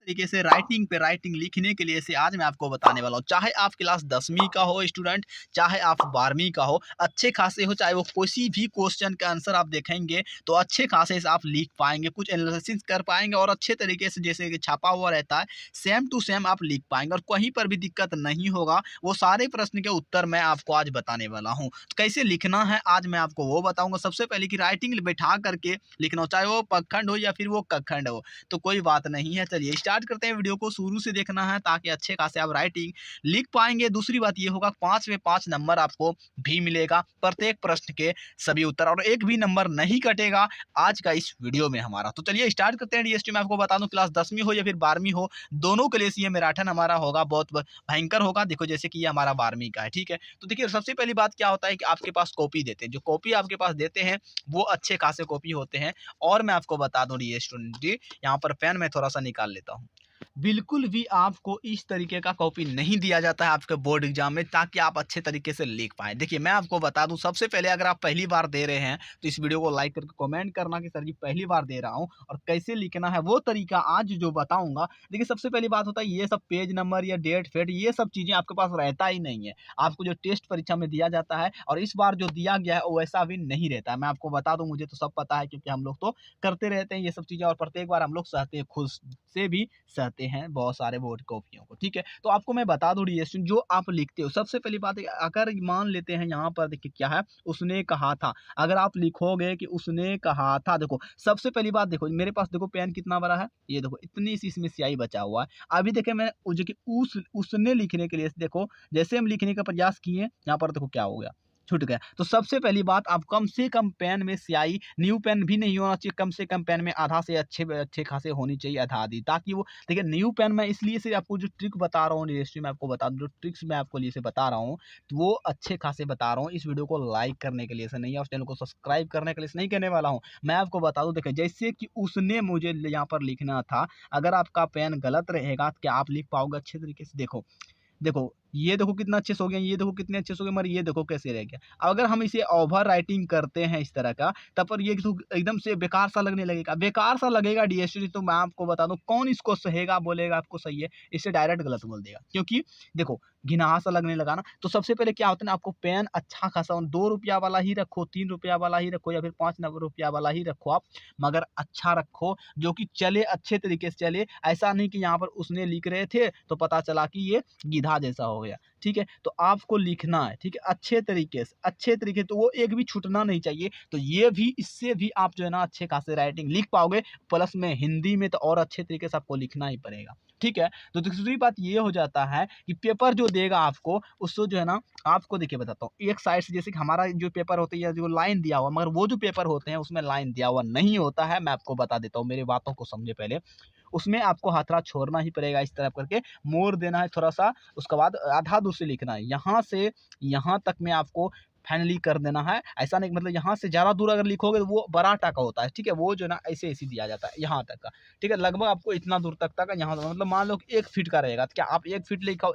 तरीके से राइटिंग लिखने के लिए से आज मैं आपको बताने वाला हूँ। चाहे आप क्लास 10वीं का हो स्टूडेंट, चाहे आप 12वीं का हो, अच्छे खासे हो, चाहे वो किसी भी क्वेश्चन का आंसर आप देखेंगे तो अच्छे खासे से आप लिख पाएँगे, कुछ एनालिसिस कर पाएँगे और अच्छे तरीके से जैसे कि छापा हुआ रहता है, सेम टू सेम आप लिख पाएँगे और कहीं पर भी दिक्कत नहीं होगा। वो सारे प्रश्न के उत्तर मैं आपको आज बताने वाला हूँ। तो कैसे लिखना है आज मैं आपको वो बताऊँगा। सबसे पहले कि राइटिंग बैठा करके लिखना हो, चाहे वो पखंड हो या फिर वो कखंड हो, तो कोई बात नहीं है। चलिए स्टार्ट करते हैं। वीडियो को शुरू से देखना है ताकि अच्छे खासे आप राइटिंग लिख पाएँगे। दूसरी बात ये होगा 5 में 5 नंबर आपको भी मिलेगा प्रत्येक प्रश्न के सभी उत्तर और एक भी नंबर नहीं कटेगा आज का इस वीडियो में हमारा। तो चलिए स्टार्ट करते हैं। डीएसटी में आपको बता दूं क्लास 10वीं हो या फिर 12वीं हो, दोनों के लिए ये मैराथन हमारा होगा, बहुत भयंकर होगा। देखो जैसे कि ये हमारा 12वीं का है, ठीक है। तो देखिए सबसे पहली बात क्या होता है कि आपके पास कॉपी देते हैं, जो कॉपी आपके पास देते हैं वो अच्छे खासे कॉपी होते हैं। और मैं आपको बता दूं ये स्टूडेंट जी, यहाँ पर पेन मैं थोड़ा सा निकाल लेता हूँ। बिल्कुल भी आपको इस तरीके का कॉपी नहीं दिया जाता है आपके बोर्ड एग्जाम में ताकि आप अच्छे तरीके से लिख पाएँ। देखिए मैं आपको बता दूँ, सबसे पहले अगर आप पहली बार दे रहे हैं तो इस वीडियो को लाइक करके कमेंट करना कि सर जी पहली बार दे रहा हूँ और कैसे लिखना है वो तरीका आज जो बताऊँगा। देखिए सबसे पहली बात होता है ये सब पेज नंबर या डेट फेट ये सब चीज़ें आपके पास रहता ही नहीं है। आपको जो टेस्ट परीक्षा में दिया जाता है और इस बार जो दिया गया है वो वैसा भी नहीं रहता है। मैं आपको बता दूँ, मुझे तो सब पता है क्योंकि हम लोग तो करते रहते हैं ये सब चीज़ें और प्रत्येक बार हम लोग सहते हैं, खुद से भी सहते हैं बहुत सारे बोर्ड कॉपियों को, ठीक है। तो आपको मैं बता दूं डीएसटी जो आप लिखते हो, सबसे पहली बात है अगर मान लेते हैं यहाँ पर देखिए क्या है, उसने कहा था। अगर आप लिखोगे कि उसने कहा था, देखो सबसे पहली बात, देखो मेरे पास देखो पेन कितना बड़ा है, ये देखो इतनी सी इसमें स्याही बचा हुआ है। अभी देखे मैं जो कि उसने लिखने के लिए देखो जैसे हम लिखने का प्रयास किए यहाँ पर देखो क्या हो गया, छूट गया। तो सबसे पहली बात आप कम से कम पेन में स्याही, न्यू पेन भी नहीं होना चाहिए, कम से कम पेन में आधा से अच्छे खासे होनी चाहिए, आधा आधी, ताकि वो देखिए न्यू पेन मैं इसलिए से आपको जो ट्रिक बता रहा हूँ रजिस्ट्री में आपको बता दूं, जो ट्रिक्स मैं आपको लिए से बता रहा हूँ तो वो अच्छे खासे बता रहा हूँ। इस वीडियो को लाइक करने के लिए से नहीं है और चैनल को सब्सक्राइब करने के लिए से नहीं कहने वाला हूँ। मैं आपको बता दूं, देखिए जैसे कि उसने मुझे यहाँ पर लिखना था, अगर आपका पेन गलत रहेगा तो क्या आप लिख पाओगे अच्छे तरीके से? देखो देखो, ये देखो कितना अच्छे से हो गया, ये देखो कितने अच्छे से हो गए, मगर ये देखो कैसे रह गया। अगर हम इसे ओवर राइटिंग करते हैं इस तरह का, तब पर ये तो एकदम से बेकार सा लगने लगेगा, बेकार सा लगेगा डीएसटी। तो मैं आपको बता दूं कौन इसको सहेगा, बोलेगा आपको सही है, इससे डायरेक्ट गलत बोल देगा। क्योंकि देखो घिनहा सा लगने लगा ना। तो सबसे पहले क्या होता है ना, आपको पेन अच्छा खासा 2 रुपया वाला ही रखो, 3 रुपया वाला ही रखो या फिर 5 रुपया वाला ही रखो आप, मगर अच्छा रखो जो कि चले, अच्छे तरीके से चले। ऐसा नहीं कि यहाँ पर उसने लिख रहे थे तो पता चला कि ये गीधा जैसा हो गया, ठीक है। तो आपको लिखना है, ठीक है, अच्छे तरीके से, अच्छे तरीके, तो वो एक भी छूटना नहीं चाहिए। तो ये भी, इससे भी आप जो है ना अच्छे खासे राइटिंग लिख पाओगे, प्लस में हिंदी में तो और अच्छे तरीके से आपको लिखना ही पड़ेगा, ठीक है। तो दूसरी बात ये हो जाता है कि पेपर जो देगा आपको, उसको जो है ना, आपको देखिए बताता हूँ, एक साइड से जैसे कि हमारा जो पेपर होता है जो लाइन दिया हुआ, मगर वो जो पेपर होते हैं उसमें लाइन दिया हुआ नहीं होता है। मैं आपको बता देता हूँ, मेरी बातों को समझे पहले। उसमें आपको हथरा छोड़ना ही पड़ेगा, इस तरह करके मोड़ देना है थोड़ा सा, उसके बाद आधा दूर से लिखना है, यहाँ से यहाँ तक में आपको फाइनली कर देना है। ऐसा नहीं मतलब यहाँ से ज़्यादा दूर अगर लिखोगे तो वो बराटा का होता है, ठीक है, वो जो है ना ऐसे ऐसे दिया जाता है यहाँ तक का, ठीक है। लगभग आपको इतना दूर तक यहाँ मतलब मान लो कि 1 फीट का रहेगा, तो क्या आप 1 फीट लिखो,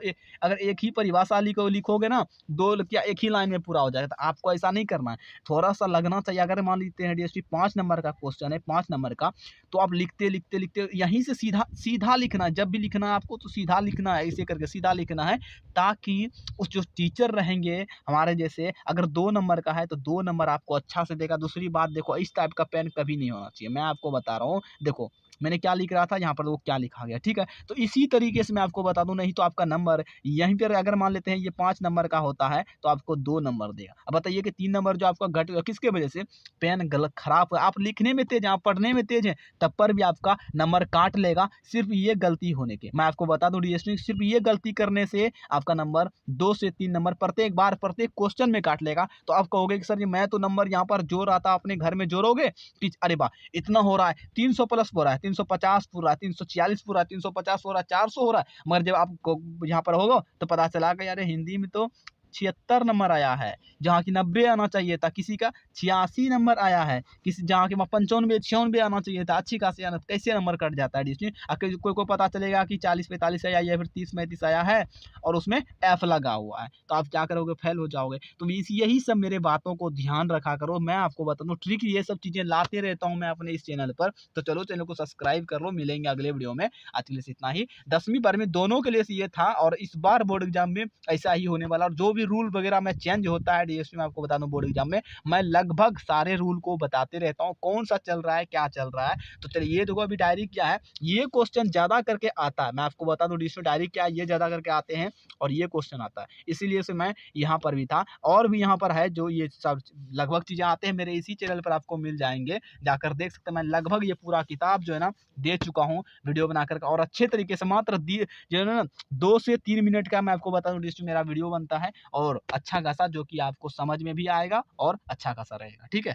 अगर एक ही परिभाषा लिखोगे ना, दो क्या एक ही लाइन में पूरा हो जाएगा। तो आपको ऐसा नहीं करना है, थोड़ा सा लगना चाहिए। अगर मान लेते हैं डीएसपी 5 नंबर का क्वेश्चन है, 5 नंबर का, तो आप लिखते लिखते लिखते यहीं से सीधा सीधा लिखना है। जब भी लिखना है आपको तो सीधा लिखना है, ऐसे करके सीधा लिखना है, ताकि उस जो टीचर रहेंगे हमारे जैसे, अगर 2 नंबर का है तो 2 नंबर आपको अच्छा से देगा। दूसरी बात देखो, इस टाइप का पेन कभी नहीं होना चाहिए, मैं आपको बता रहा हूँ। देखो मैंने क्या लिख रहा था यहाँ पर, वो क्या लिखा गया, ठीक है। तो इसी तरीके से मैं आपको बता दूं, नहीं तो आपका नंबर यहीं पर, अगर मान लेते हैं ये 5 नंबर का होता है तो आपको 2 नंबर देगा। अब बताइए कि 3 नंबर जो आपका घट किसके वजह से, पेन गलत खराब है, आप लिखने में तेज हैं, आप पढ़ने में तेज हैं, तब पर भी आपका नंबर काट लेगा, सिर्फ ये गलती होने के। मैं आपको बता दूं डीएसपी, सिर्फ ये गलती करने से आपका नंबर 2 से 3 नंबर प्रत्येक बार प्रत्येक क्वेश्चन में काट लेगा। तो आप कहोगे कि सर जी मैं तो नंबर यहाँ पर जोड़ रहा था, अपने घर में जोड़ोगे कि अरे वाह इतना हो रहा है, 300 प्लस हो रहा है, 350 पूरा है, 346 पूरा है, 350 हो रहा है, 400 हो रहा है, मगर जब आप यहाँ पर होगा तो पता चला कि यार हिंदी में तो 76 नंबर आया है, जहाँ की 90 आना चाहिए था, किसी का 86 नंबर आया है, किसी जहाँ के 95 96 आना चाहिए था, अच्छी खासी आना, कैसे नंबर कट जाता है डिस्ट्रिक्ट। कोई को पता चलेगा कि 40-45 आया या फिर 30-35 आया है और उसमें एफ लगा हुआ है, तो आप क्या करोगे, फेल हो जाओगे। तो यही सब मेरे बातों को ध्यान रखा करो, मैं आपको बता दूं ट्रिक, ये सब चीजें लाते रहता हूँ मैं अपने इस चैनल पर। तो चलो चैनल को सब्सक्राइब कर लो, मिलेंगे अगले वीडियो में। आज के लिए इतना ही। 10वीं 12वीं दोनों के लिए ये था, और इस बार बोर्ड एग्जाम में ऐसा ही होने वाला। और जो भी रूल वगैरह में चेंज होता है डीएसपी में, आपको बता दूं बोर्ड एग्जाम में मैं लगभग सारे रूल को बताते रहता हूँ, कौन सा चल रहा है, क्या चल रहा है। तो चलिए ये देखो अभी डायरी क्या है, ये क्वेश्चन ज्यादा करके आता है, मैं आपको बता दूं डीएसपी डायरी क्या है, ये ज्यादा करके आते हैं और ये क्वेश्चन आता है, इसीलिए से मैं यहाँ पर भी था। और भी यहाँ पर है जो ये सब लगभग चीजें आते हैं, मेरे इसी चैनल पर आपको मिल जाएंगे, जाकर देख सकते हैं। मैं लगभग ये पूरा किताब जो है ना दे चुका हूँ वीडियो बनाकर, और अच्छे तरीके से मात्र जो है ना 2 से 3 मिनट का मैं आपको बता दूं लिस्ट में मेरा वीडियो बनता है, और अच्छा खासा जो कि आपको समझ में भी आएगा और अच्छा खासा रहेगा। ठीक है।